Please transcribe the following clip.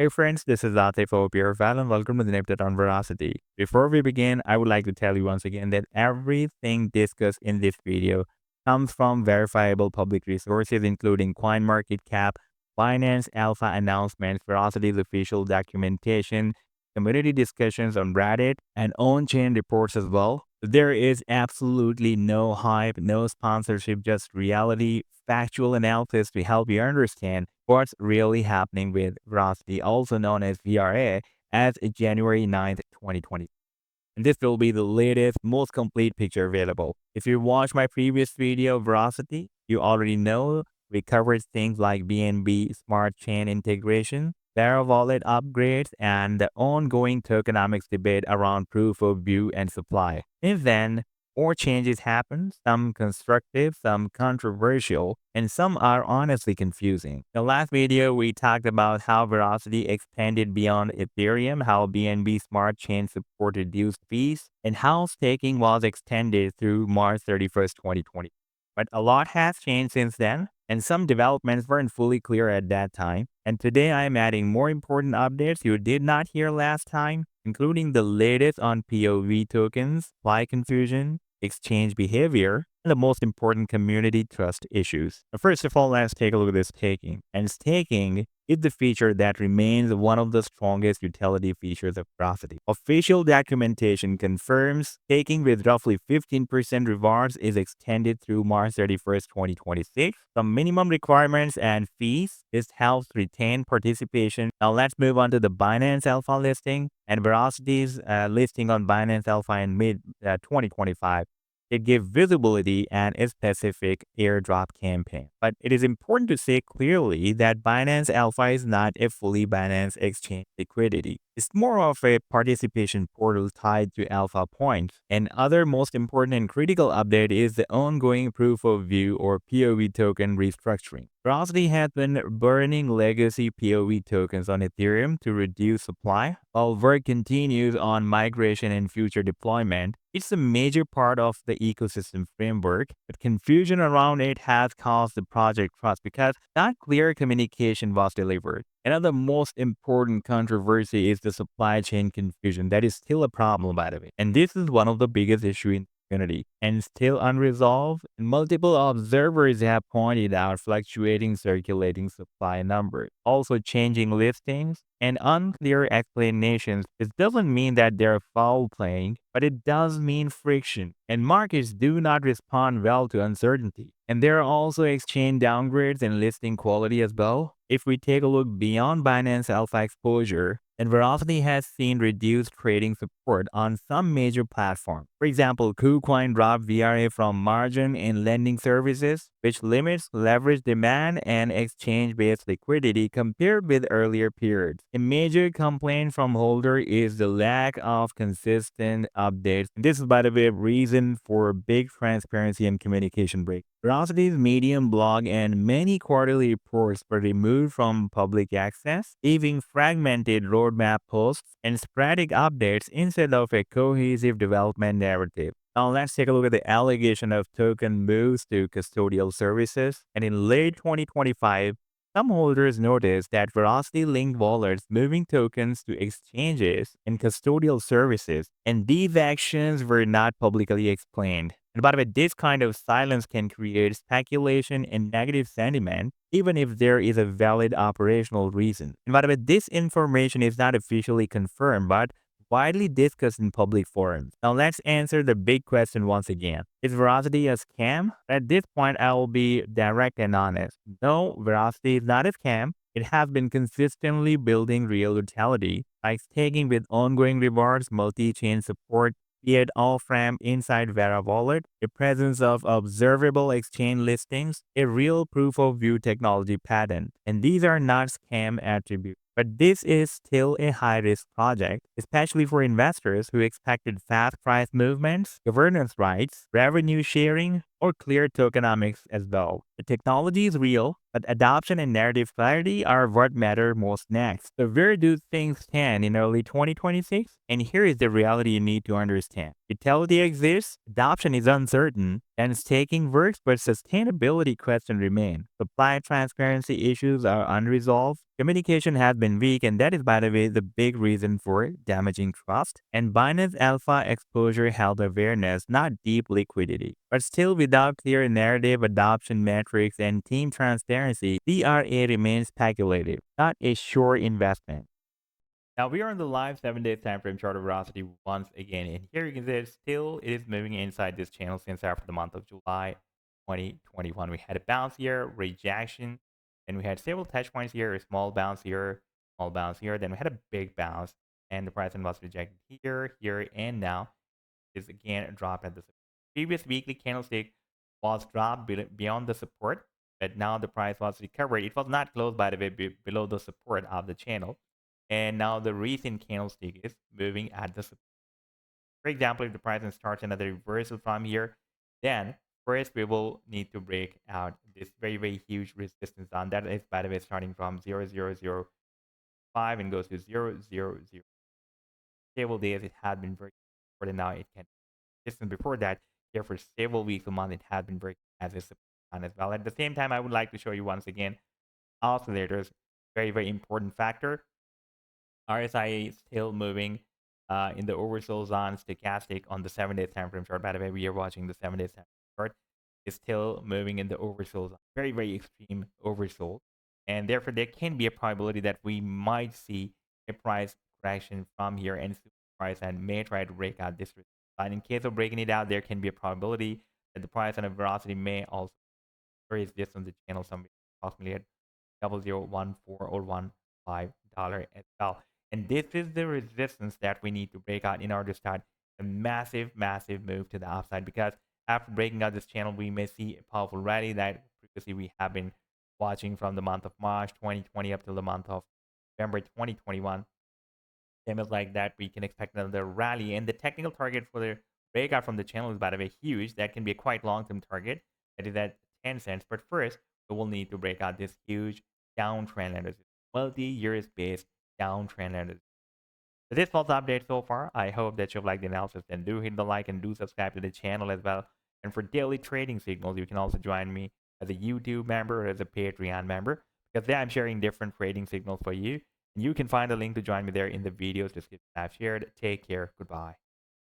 Hey friends, this is Atif here, and welcome to the update on Verasity. Before we begin, I would like to tell you once again that everything discussed in this video comes from verifiable public resources, including CoinMarketCap, Binance Alpha announcements, Veracity's official documentation, community discussions on Reddit, and on-chain reports as well. There is absolutely no hype, no sponsorship, just reality, factual analysis to help you understand what's really happening with Verasity, also known as VRA, as January 9th, 2020. And this will be the latest, most complete picture available. If you watched my previous video, Veracity, you already know we covered things like BNB smart chain integration, Terra wallet upgrades, and the ongoing tokenomics debate around proof of view and supply. Since then, more changes happen, some constructive, some controversial, and some are honestly confusing. In the last video, we talked about how Veracity expanded beyond Ethereum, how BNB Smart Chain supported reduced fees, and how staking was extended through March 31st, 2020. But a lot has changed since then, and some developments weren't fully clear at that time. And today I am adding more important updates you did not hear last time, including the latest on PoV tokens, supply confusion, exchange behavior, and the most important community trust issues. First of all, let's take a look at this staking. And staking is the feature that remains one of the strongest utility features of Veracity. Official documentation confirms staking with roughly 15% rewards is extended through March 31st, 2026. Some minimum requirements and fees. This helps retain participation. Now let's move on to the Binance Alpha listing and Veracity's listing on Binance Alpha in mid-2025. It gives visibility and a specific airdrop campaign. But it is important to say clearly that Binance Alpha is not a fully Binance exchange liquidity. It's more of a participation portal tied to Alpha points. And other most important and critical update is the ongoing proof of view or PoV token restructuring. Veracity has been burning legacy PoV tokens on Ethereum to reduce supply, while work continues on migration and future deployment. It's a major part of the ecosystem framework, but confusion around it has caused the project trust because not clear communication was delivered. Another most important controversy is the supply chain confusion. That is still a problem, by the way. And this is one of the biggest issues in the community and still unresolved. And multiple observers have pointed out fluctuating circulating supply numbers, also changing listings, and unclear explanations. This doesn't mean that they're foul playing, but it does mean friction. And markets do not respond well to uncertainty. And there are also exchange downgrades and listing quality as well. If we take a look beyond Binance Alpha exposure, and Veracity has seen reduced trading support on some major platforms. For example, KuCoin dropped VRA from margin in lending services, which limits leverage demand and exchange-based liquidity compared with earlier periods. A major complaint from holder is the lack of consistent updates. This is, by the way, a reason for big transparency and communication break. Veracity's Medium blog and many quarterly reports were removed from public access, leaving fragmented roadmap posts and sporadic updates instead of a cohesive development narrative. Now let's take a look at the allegation of token moves to custodial services. And in late 2025, some holders noticed that Veracity linked wallets moving tokens to exchanges and custodial services, and these actions were not publicly explained. And by the way, this kind of silence can create speculation and negative sentiment, even if there is a valid operational reason. And by the way, this information is not officially confirmed, but widely discussed in public forums. Now let's answer the big question once again. Is Veracity a scam? At this point, I will be direct and honest. No, Veracity is not a scam. It has been consistently building real utility, like staking with ongoing rewards, multi-chain support, be it off-ramp inside Vera wallet, the presence of observable exchange listings, a real proof of view technology patent. And these are not scam attributes. But this is still a high-risk project, especially for investors who expected fast price movements, governance rights, revenue sharing, or clear tokenomics as well. The technology is real, but adoption and narrative clarity are what matter most next. So where do things stand in early 2026? And here is the reality you need to understand. Utility exists, adoption is uncertain, and staking works, but sustainability questions remain. Supply transparency issues are unresolved. Communication has been weak, and that is, by the way, the big reason for damaging trust. And Binance Alpha exposure held awareness, not deep liquidity. But still, without clear narrative, adoption metrics, and team transparency, VRA remains speculative, not a sure investment. Now we are on the live 7 days time frame chart of Verasity once again, and here you can see it is moving inside this channel since after the month of July 2021. We had a bounce here, rejection, and we had several touch points here, a small bounce here, small bounce here. Then we had a big bounce, and the price was rejected here, and now is again dropped at the previous weekly candlestick was dropped beyond the support, but now the price was recovered. It was not closed, by the way, below the support of the channel. And now the recent candlestick is moving at the support. For example, if the price starts another reversal from here, then first we will need to break out this very, very huge resistance zone. That is, by the way, starting from 0.0005 and goes to 0.00. Several days it had been very important. Now it can distance before that, here for several weeks a month, it has been breaking as a support as well. At the same time, I would like to show you once again oscillators, very, very important factor. RSI is still moving in the oversold zone, stochastic on the 7 days time frame chart. By the way, we are watching the 7 days time frame chart. Is still moving in the oversold zone, very, very extreme oversold. And therefore, there can be a probability that we might see a price correction from here and price and may try to break out this. And in case of breaking it out, there can be a probability that the price and a Verasity may also raise this on the channel somewhere approximately at 0014 or $15 as well. And this is the resistance that we need to break out in order to start a massive, massive move to the upside. Because after breaking out this channel, we may see a powerful rally that previously we have been watching from the month of March 2020 up till the month of November 2021. Levels like that, we can expect another rally. And the technical target for the breakout from the channel is, by the way, huge. That can be a quite long-term target. That is at 10 cents. But first, we will need to break out this huge downtrend line, multi-years based downtrend line. So this was the update so far. I hope that you've liked the analysis. Then do hit the like and do subscribe to the channel as well. And for daily trading signals, you can also join me as a YouTube member or as a Patreon member, because there I'm sharing different trading signals for you. And you can find a link to join me there in the videos description I've shared. Take care. Goodbye.